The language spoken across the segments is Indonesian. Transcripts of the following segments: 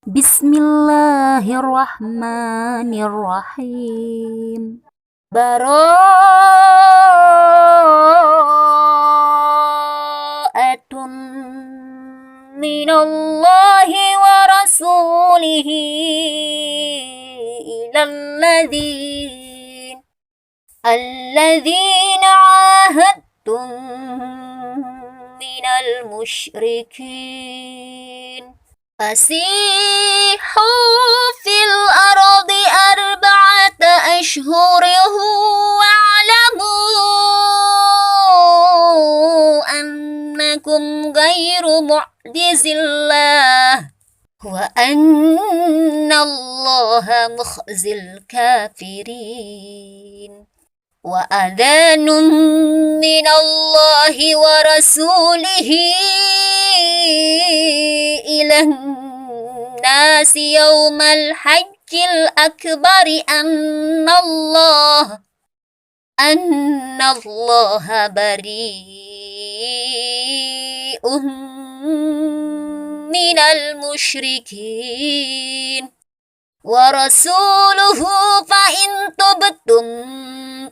Bismillahirrahmanirrahim. Bara'atun minallahi wa rasulihi alladzina ahadtum minal musyrikin. فسيحوا في الأرض 4 أشهر واعلموا أنكم غير معجز الله وأن الله مخزي الكافرين. وأذان من الله ورسوله إلى الناس يوم الحج الأكبر أن الله بريء من المشركين ورسوله فإن تبتم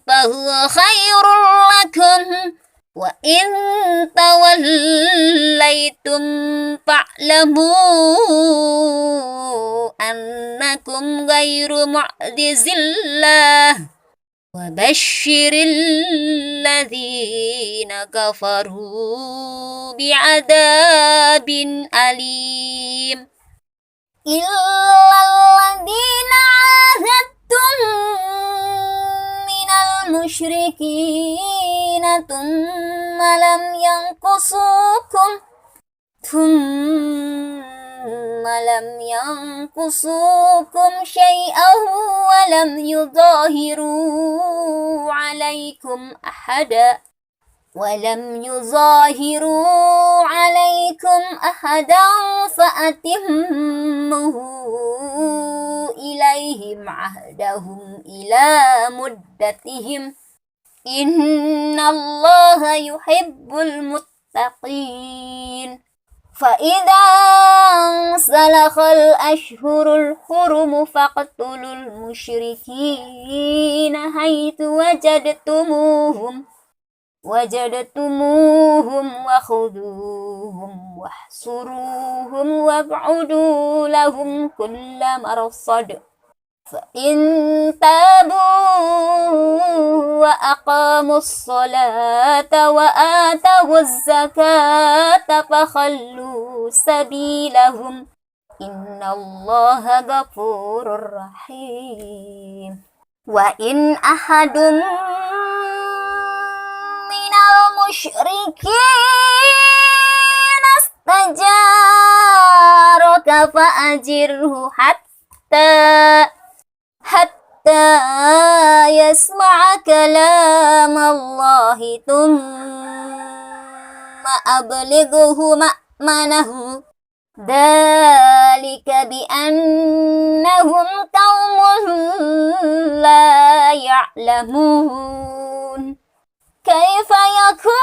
فهو خير لكم وإن توليتم فاعلموا أنكم غير معجز الله وبشر الذين كفروا بعذاب أليم. إلا الذين عاهدتم من المشركين ثم لم ينقصوكم شيئا ولم يظاهروا عليكم أحدا فأتموا إليهم عهدهم إلى مدتهم إن الله يحب المتقين. فإذا انسلخ الأشهر الحرم فاقتلوا المشركين حيث وجدتموهم وخذوهم واحصروهم وابعدوا لهم كل مرصد. فإن تابوا وأقاموا الصلاة وآتوا الزكاة فخلوا سبيلهم إن الله غفور رحيم. وإن أحد من المشركين استجارك فأجره حتى يسمع كلام الله ثم أبلغه مأمنه ذلك بأنهم قوم لا يعلمون. كيف يكون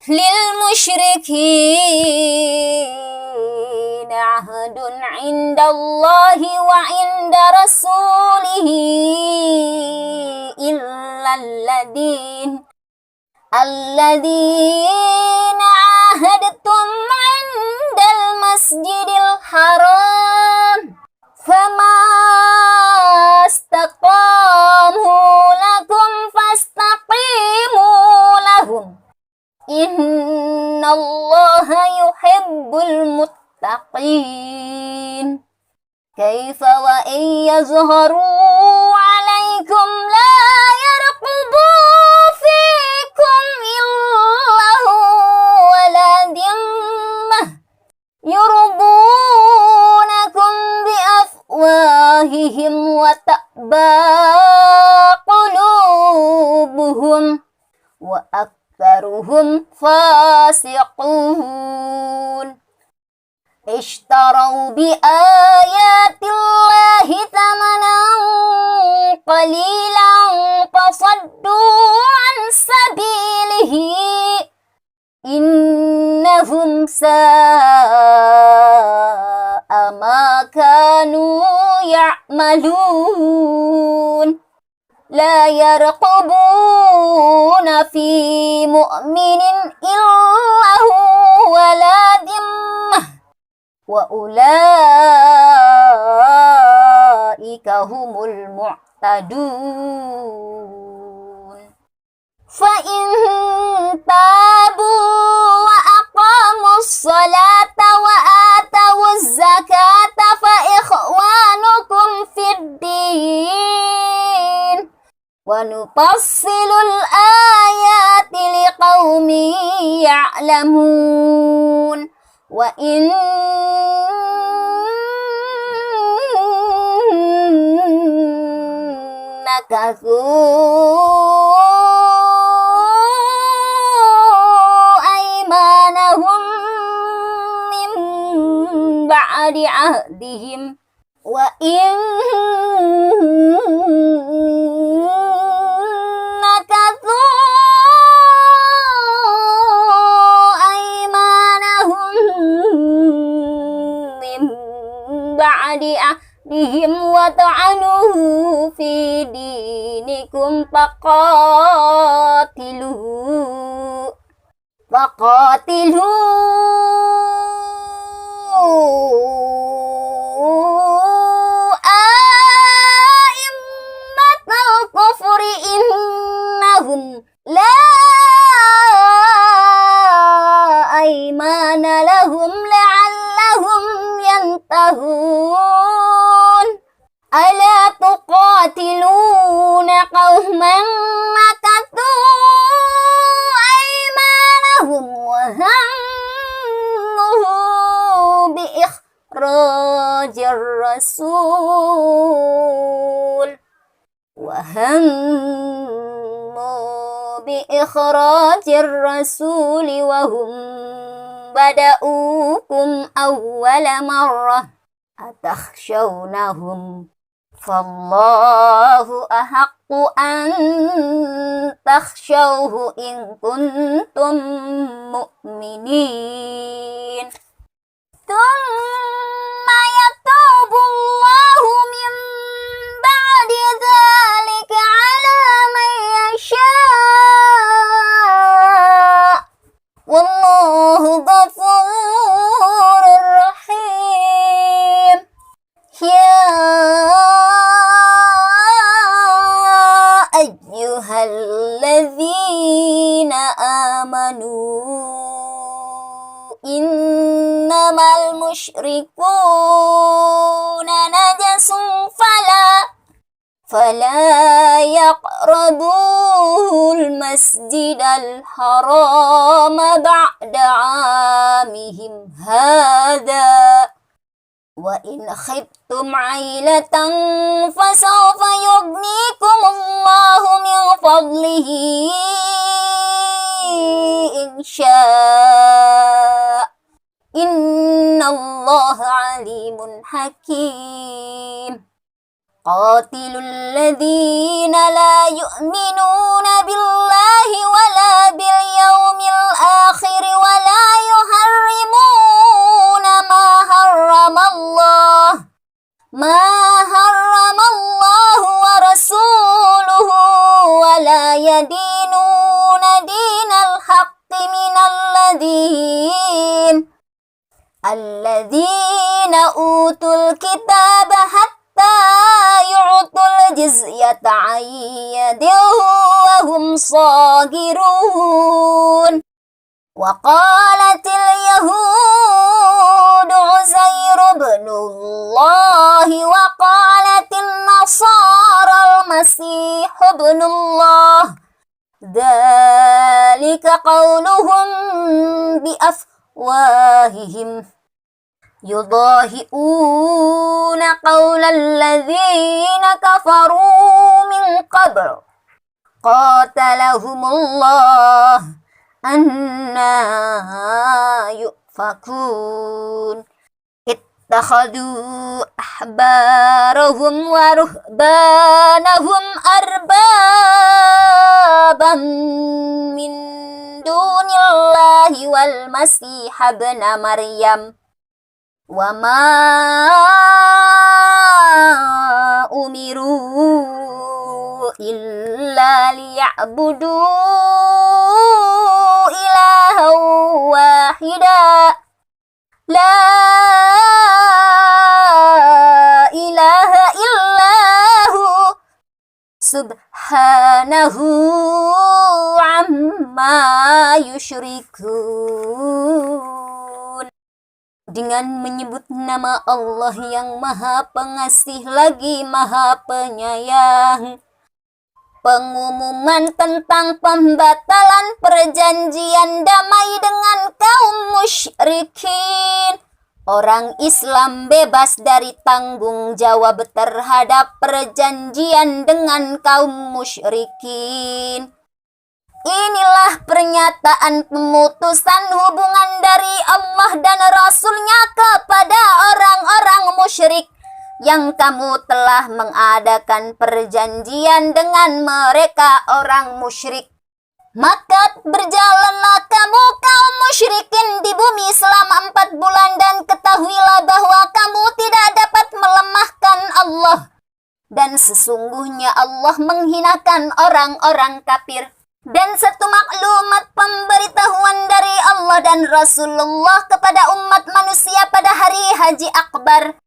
للمشركين عهد عند الله وعند رسوله إلا الذين عاهدتم عند المسجد الحرام فما استقاموا لكم فاستقيموا لهم إن الله يحب المتقين. كيف وإن يظهروا عليكم لا يرقبوا فيكم إلا ولا ذمة يرضونكم بأفواههم وتأبى قلوبهم وأكثرهم فاسقون. اشتروا بآيات الله ثمنا قليلا فصدوا عن سبيله ساء ما كانوا يعملون لا يرقبون في مؤمن إلا ولا ذمة وأولئك هم المعتدون فإن تابوا وأقاموا الصلاة وآتوا الزكاة فإخوانكم في الدين ونفصل الآيات لقوم يعلمون وإن نكثوا أيمانهم من بعد عهدهم وإن بعد عهدهم وطعنوا في دينكم فقاتلوا أئمة الكفر إنهم لا أيمان لهم لعلهم ينتهون ألا تقاتلون قوما نكثوا أيمانهم وهموا بإخراج الرسول وهم بدأوكم أول مرة أتخشونهم فالله أحق أن تخشوه إن كنتم مؤمنين ثم يتوب الله من بعد ذلك على من يشاء والله غفور رحيم يا أيها الذين آمنوا إنما المشركون نجس فلا يقربوا المسجد الحرام بعد عامهم هذا وإن خفتم عيلة فسوف يغنيكم الله من فضله إن شاء إن الله عليم حكيم قاتلوا الذين لا يؤمنون بالله ولا باليوم الآخر ولا يحرمون ما حرم الله ورسوله ولا يدينون دين الحق من الذين أوتوا الكتاب حتى يعطوا الجزية عن يد وهم صاغرون وقالت اليهود عزير بن الله وقالت النصارى المسيح ابن الله ذلك قولهم بأفواههم يضاهئون قول الذين كفروا من قبل قاتلهم الله أنى يؤفكون اتخذوا أحبارهم ورهبانهم أربابا من dunillahi wal masih ibn Maryam wa ma umiru illa liya'budu ilahan wahida la ilaha illahu subhanahu amma yusyrikun. Dengan menyebut nama Allah yang Maha Pengasih lagi Maha Penyayang. Pengumuman tentang pembatalan perjanjian damai dengan kaum musyrikin. Orang Islam bebas dari tanggung jawab terhadap perjanjian dengan kaum musyrikin. Inilah pernyataan pemutusan hubungan dari Allah dan Rasul-Nya kepada orang-orang musyrik yang kamu telah mengadakan perjanjian dengan mereka orang musyrik. Maka berjalanlah kamu kaum musyrikin di bumi selama 4 bulan dan ketahuilah bahwa kamu tidak dapat melemahkan Allah. Dan sesungguhnya Allah menghinakan orang-orang kafir. Dan satu maklumat pemberitahuan dari Allah dan Rasulullah kepada umat manusia pada hari Haji Akbar,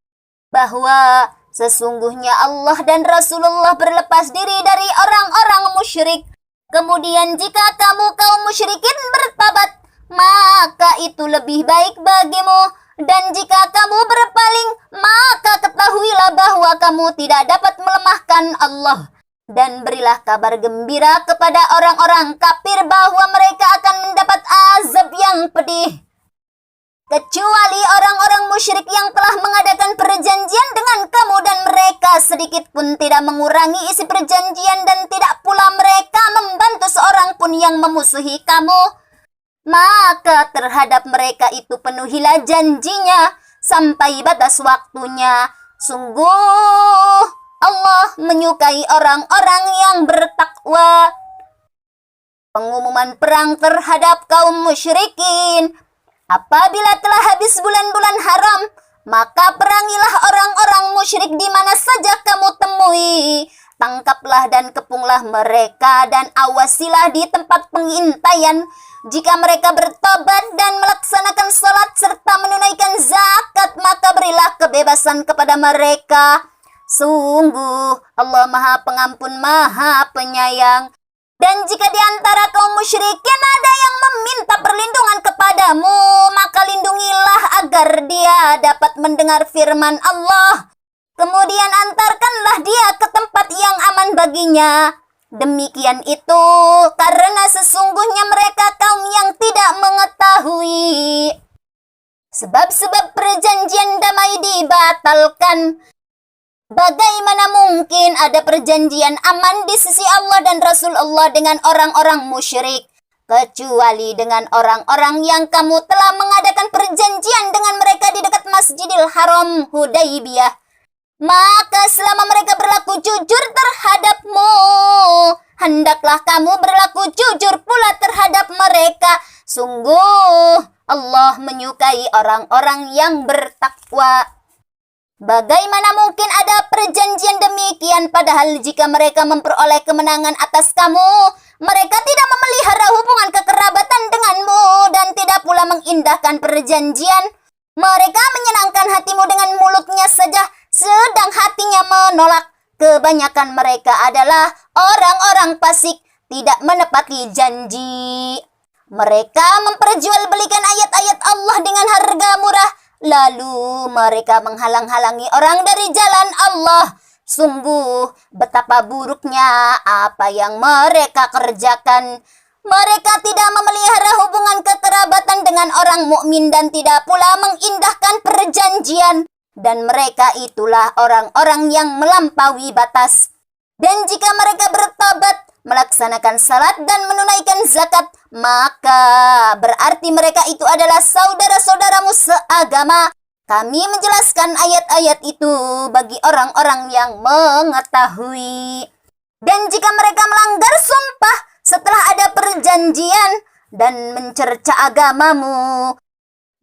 bahwa sesungguhnya Allah dan Rasulullah berlepas diri dari orang-orang musyrik. Kemudian jika kamu kaum musyrikin bertobat, maka itu lebih baik bagimu. Dan jika kamu berpaling, maka ketahuilah bahwa kamu tidak dapat melemahkan Allah. Dan berilah kabar gembira kepada orang-orang kafir bahwa mereka akan mendapat azab yang pedih. Kecuali orang-orang musyrik yang telah mengadakan perjanjian dengan kamu dan mereka sedikit pun tidak mengurangi isi perjanjian dan tidak pula mereka membantu seorang pun yang memusuhi kamu. Maka terhadap mereka itu penuhilah janjinya sampai batas waktunya. Sungguh Allah menyukai orang-orang yang bertakwa. Pengumuman perang terhadap kaum musyrikin. Apabila telah habis bulan-bulan haram, maka perangilah orang-orang musyrik di mana saja kamu temui. Tangkaplah dan kepunglah mereka dan awasilah di tempat pengintaian. Jika mereka bertobat dan melaksanakan salat serta menunaikan zakat, maka berilah kebebasan kepada mereka. Sungguh Allah Maha Pengampun, Maha Penyayang. Dan jika di antara kaum musyrikin ada yang meminta perlindungan kepadamu, maka lindungilah agar dia dapat mendengar firman Allah. Kemudian antarkanlah dia ke tempat yang aman baginya. Demikian itu karena sesungguhnya mereka kaum yang tidak mengetahui. Sebab-sebab perjanjian damai dibatalkan. Bagaimana mungkin ada perjanjian aman di sisi Allah dan Rasulullah dengan orang-orang musyrik, kecuali dengan orang-orang yang kamu telah mengadakan perjanjian dengan mereka di dekat Masjidil Haram Hudaybiyah. Maka selama mereka berlaku jujur terhadapmu, hendaklah kamu berlaku jujur pula terhadap mereka. Sungguh Allah menyukai orang-orang yang bertakwa. Bagaimana mungkin ada perjanjian demikian padahal jika mereka memperoleh kemenangan atas kamu, mereka tidak memelihara hubungan kekerabatan denganmu dan tidak pula mengindahkan perjanjian. Mereka menyenangkan hatimu dengan mulutnya saja, sedang hatinya menolak. Kebanyakan mereka adalah orang-orang fasik, tidak menepati janji. Mereka memperjualbelikan ayat-ayat Allah dengan harga murah. Lalu mereka menghalang-halangi orang dari jalan Allah. Sungguh betapa buruknya apa yang mereka kerjakan. Mereka tidak memelihara hubungan kekerabatan dengan orang mukmin dan tidak pula mengindahkan perjanjian. Dan mereka itulah orang-orang yang melampaui batas. Dan jika mereka bertobat, melaksanakan salat dan menunaikan zakat, maka berarti mereka itu adalah saudara-saudaramu seagama. Kami menjelaskan ayat-ayat itu bagi orang-orang yang mengetahui. Dan jika mereka melanggar sumpah setelah ada perjanjian, dan mencerca agamamu.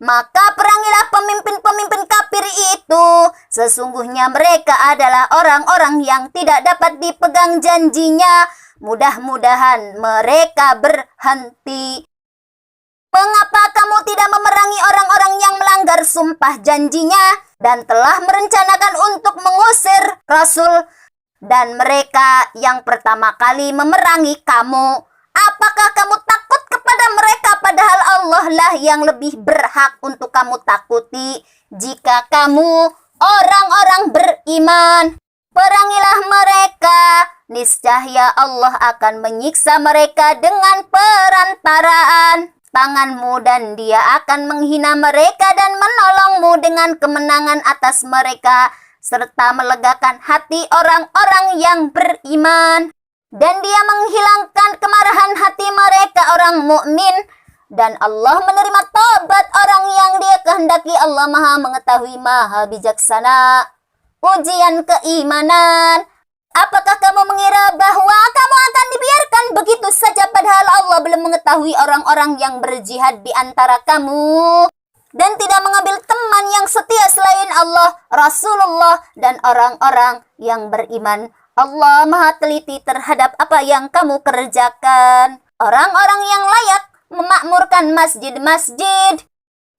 Maka perangilah pemimpin-pemimpin kafir itu. Sesungguhnya mereka adalah orang-orang yang tidak dapat dipegang janjinya. Mudah-mudahan mereka berhenti. Mengapa kamu tidak memerangi orang-orang yang melanggar sumpah janjinya dan telah merencanakan untuk mengusir Rasul dan mereka yang pertama kali memerangi kamu? Apakah kamu takut kepada mereka padahal Allah lah yang lebih berhak untuk kamu takuti jika kamu orang-orang beriman? Perangilah mereka, niscaya Allah akan menyiksa mereka dengan perantaraan tanganmu dan Dia akan menghina mereka dan menolongmu dengan kemenangan atas mereka serta melegakan hati orang-orang yang beriman. Dan Dia menghilangkan kemarahan hati mereka orang mukmin, dan Allah menerima taubat orang yang Dia kehendaki. Allah Maha mengetahui, Maha bijaksana. Ujian keimanan. Apakah kamu mengira bahwa kamu akan dibiarkan begitu saja padahal Allah belum mengetahui orang-orang yang berjihad di antara kamu dan tidak mengambil teman yang setia selain Allah, Rasulullah, dan orang-orang yang beriman? Allah Maha teliti terhadap apa yang kamu kerjakan. Orang-orang yang layak memakmurkan masjid-masjid.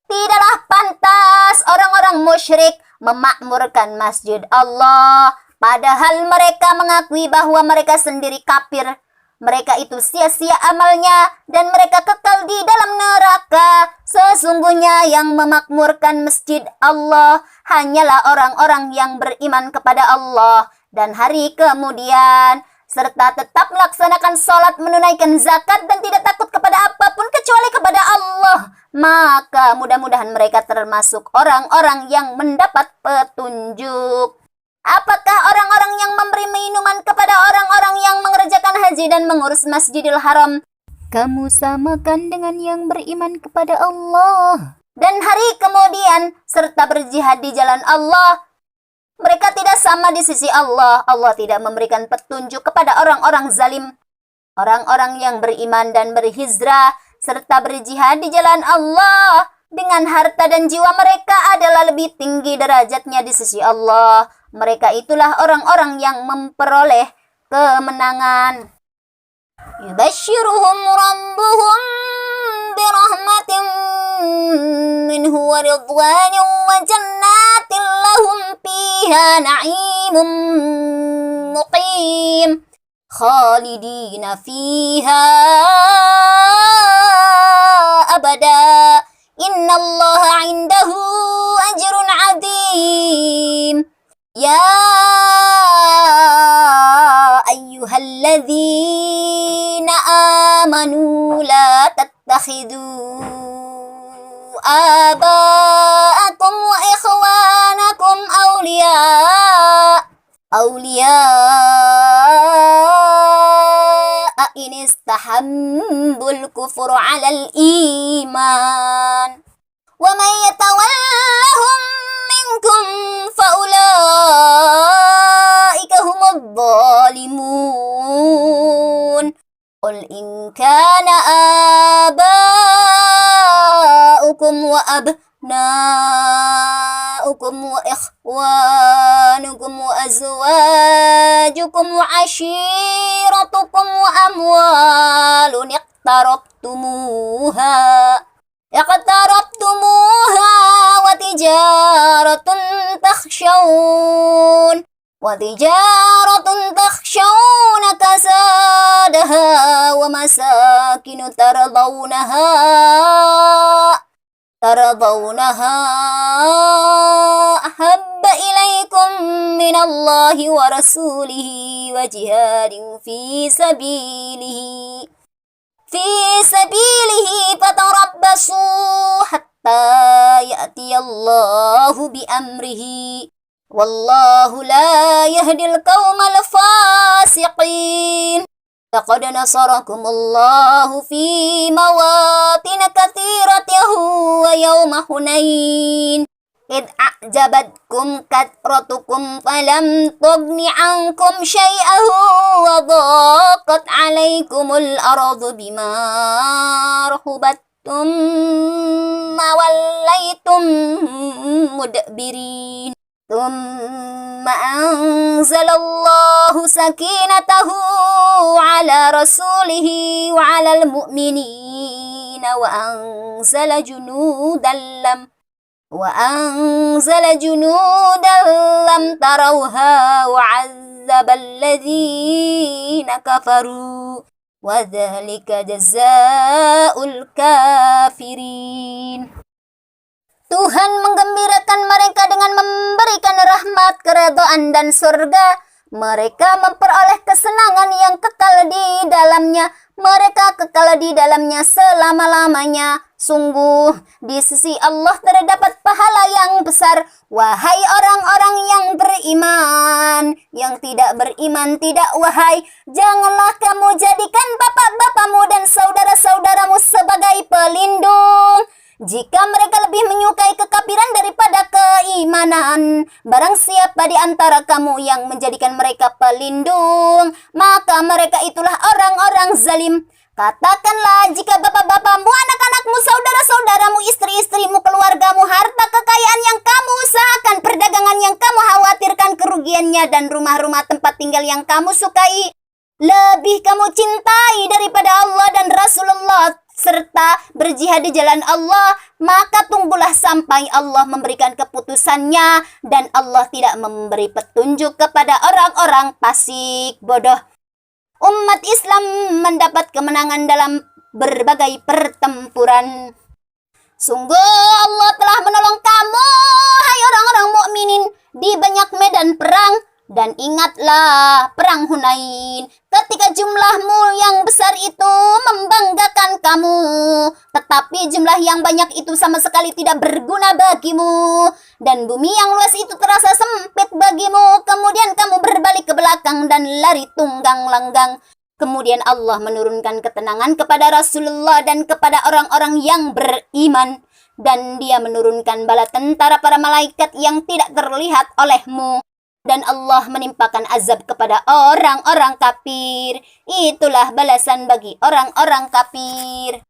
Tidaklah pantas orang-orang musyrik memakmurkan masjid Allah, padahal mereka mengakui bahwa mereka sendiri kafir. Mereka itu sia-sia amalnya dan mereka kekal di dalam neraka. Sesungguhnya yang memakmurkan masjid Allah hanyalah orang-orang yang beriman kepada Allah dan hari kemudian, serta tetap melaksanakan sholat, menunaikan zakat, dan tidak takut kepada apapun kecuali kepada Allah. Maka mudah-mudahan mereka termasuk orang-orang yang mendapat petunjuk. Apakah orang-orang yang memberi minuman kepada orang-orang yang mengerjakan haji dan mengurus Masjidil Haram kamu samakan dengan yang beriman kepada Allah dan hari kemudian serta berjihad di jalan Allah? Mereka tidak sama di sisi Allah. Allah tidak memberikan petunjuk kepada orang-orang zalim. Orang-orang yang beriman dan berhijrah serta berjihad di jalan Allah dengan harta dan jiwa mereka adalah lebih tinggi derajatnya di sisi Allah. Mereka itulah orang-orang yang memperoleh kemenangan. Yubashshiruhum rabbuhum birahmatin minhu wa ridwanin wa jannatin lahum fiha na'imun muqim khalidina fiha abada innallaha 'indahu ajrun 'adzim. Ya ayyuhalladzina amanu la tattakhidu aba'akum wa ikhwanakum awliya'a in istahabbul kufra 'alal iman wa man yatawallahum minkum faulaika humudz zalimun. Qul in kana aba'ukum wa abna'ukum wa ikhwanukum wa azwajukum wa ashiratukum wa amwalun iqtarabtumuha وتجارة تخشون كسادها ومساكن ترضونها أحب إليكم من الله ورسوله وجهاد في سبيله فتربصوا حتى يأتي الله بأمره والله لا يهدي القوم الفاسقين. لقد نصركم الله في مواطن كثيرة ويوم حنين إذ أعجبتكم كثرتكم فلم تغن عنكم شيئا وضاقت عليكم الأرض بما رحبت ثم وليتم مدبرين ثم أنزل الله سكينته على رسوله وعلى المؤمنين وأنزل جنودا لم تروها وعذب الذين كفروا وذلك جزاء الكافرين. Tuhan menggembirakan mereka dengan memberikan rahmat, keredaan dan surga. Mereka memperoleh kesenangan yang kekal di dalamnya. Mereka kekal di dalamnya selama-lamanya. Sungguh, di sisi Allah terdapat pahala yang besar. Wahai orang-orang yang beriman, yang tidak beriman tidak wahai. Janganlah kamu jadikan bapak-bapakmu dan saudara-saudaramu sebagai pelindung. Jika mereka lebih menyukai kekafiran daripada keimanan, barang siapa di antara kamu yang menjadikan mereka pelindung, maka mereka itulah orang-orang zalim. Katakanlah, jika bapak-bapakmu, anak-anakmu, saudara-saudaramu, istri-istrimu, keluargamu, harta kekayaan yang kamu usahakan, perdagangan yang kamu khawatirkan kerugiannya, dan rumah-rumah tempat tinggal yang kamu sukai, lebih kamu cintai daripada Allah dan Rasulullah, serta berjihad di jalan Allah, maka tunggulah sampai Allah memberikan keputusannya, dan Allah tidak memberi petunjuk kepada orang-orang fasik bodoh. Umat Islam mendapat kemenangan dalam berbagai pertempuran. Sungguh Allah telah menolong kamu, hai orang-orang mukminin, di banyak medan perang. Dan ingatlah perang Hunain, ketika jumlahmu yang besar itu membanggakan kamu, tetapi jumlah yang banyak itu sama sekali tidak berguna bagimu, dan bumi yang luas itu terasa sempit bagimu. Kemudian kamu berbalik ke belakang dan lari tunggang langgang. Kemudian Allah menurunkan ketenangan kepada Rasulullah dan kepada orang-orang yang beriman, dan Dia menurunkan bala tentara para malaikat yang tidak terlihat olehmu. Dan Allah menimpakan azab kepada orang-orang kafir. Itulah balasan bagi orang-orang kafir.